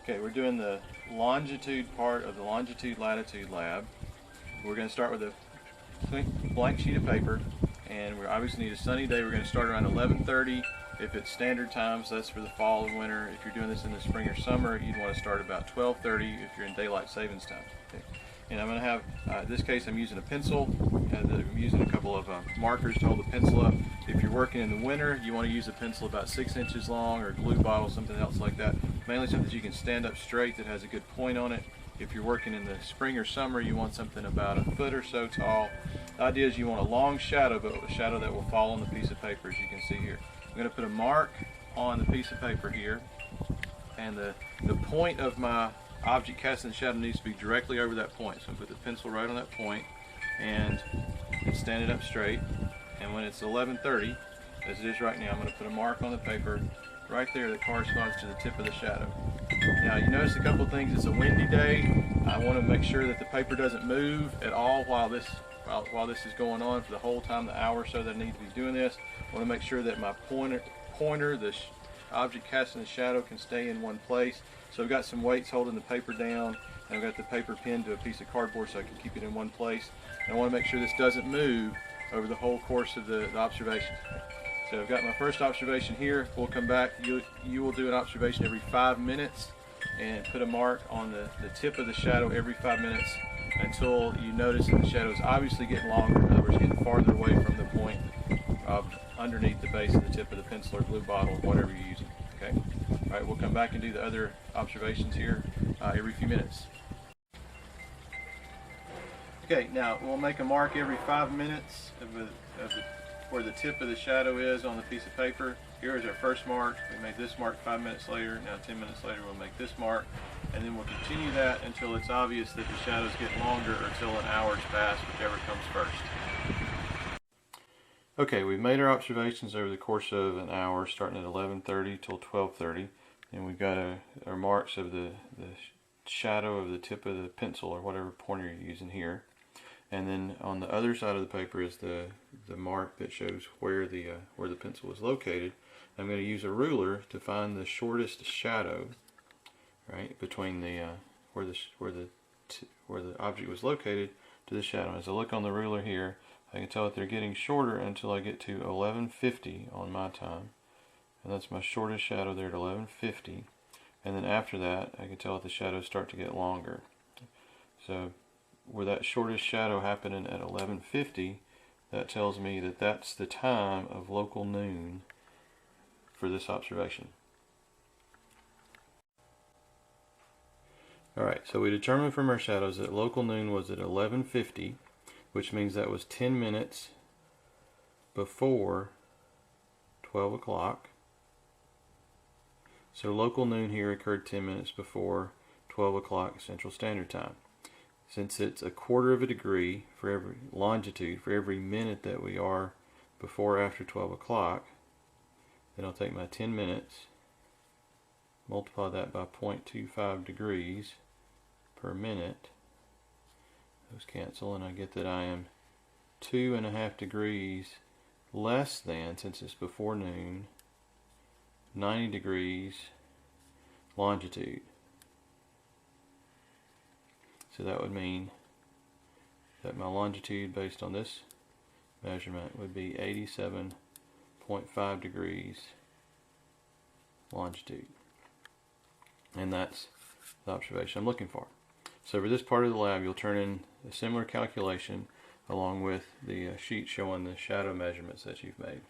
Okay, we're doing the longitude part of the longitude-latitude lab. We're going to start with a blank sheet of paper, and we obviously need a sunny day. We're going to start around 11:30 if it's standard time, so that's for the fall and winter. If you're doing this in the spring or summer, you'd want to start about 12:30 if you're in daylight savings time. Okay. And I'm going to have, in this case, I'm using a pencil. I'm using a couple of markers to hold the pencil up. If you're working in the winter, you want to use a pencil about 6 inches long, or a glue bottle, something else like that. Mainly something that you can stand up straight that has a good point on it. If you're working in the spring or summer, you want something about a foot or so tall. The idea is you want a long shadow, but a shadow that will fall on the piece of paper, as you can see here. I'm going to put a mark on the piece of paper here, and the point of my object casting the shadow needs to be directly over that point. So I'm going to put the pencil right on that point and stand it up straight. And when it's 11:30, as it is right now, I'm going to put a mark on the paper right there that corresponds to the tip of the shadow. Now you notice a couple of things. It's a windy day. I want to make sure that the paper doesn't move at all while this is going on for the whole time, the hour or so that I need to be doing this. I want to make sure that my pointer, the object casting the shadow, can stay in one place. So I've got some weights holding the paper down, and I've got the paper pinned to a piece of cardboard so I can keep it in one place. And I want to make sure this doesn't move over the whole course of the observation. So I've got my first observation here. We'll come back. You will do an observation every 5 minutes and put a mark on the tip of the shadow every 5 minutes until you notice that the shadow is obviously getting longer. In other words, getting farther away from the point underneath the base of the tip of the pencil or glue bottle or whatever you're using. Okay. All right. We'll come back and do the other observations here every few minutes. Okay. Now we'll make a mark every 5 minutes where the tip of the shadow is on the piece of paper. Here is our first mark. We made this mark 5 minutes later. Now 10 minutes later we'll make this mark, and then we'll continue that until it's obvious that the shadow's getting longer, or until an hour's passed, whichever comes first. Okay, we've made our observations over the course of an hour, starting at 11:30 till 12:30, and we've got our marks of the shadow of the tip of the pencil or whatever pointer you're using here. And then on the other side of the paper is the mark that shows where the pencil is located. I'm going to use a ruler to find the shortest shadow, right, between the where the object was located to the shadow. As I look on the ruler here, I can tell that they're getting shorter until I get to 11:50 on my time, and that's my shortest shadow there at 11:50. And then after that, I can tell that the shadows start to get longer. So where that shortest shadow happening at 11:50, that tells me that that's the time of local noon for this observation. Alright, so we determined from our shadows that local noon was at 11:50, which means that was 10 minutes before 12 o'clock. So local noon here occurred 10 minutes before 12 o'clock Central Standard Time. Since it's a quarter of a degree for every longitude, for every minute that we are before or after 12 o'clock, then I'll take my 10 minutes, multiply that by 0.25 degrees per minute. Those cancel, and I get that I am 2.5 degrees less than, since it's before noon, 90 degrees longitude. So that would mean that my longitude based on this measurement would be 87.5 degrees longitude. And that's the observation I'm looking for. So for this part of the lab, you'll turn in a similar calculation along with the sheet showing the shadow measurements that you've made.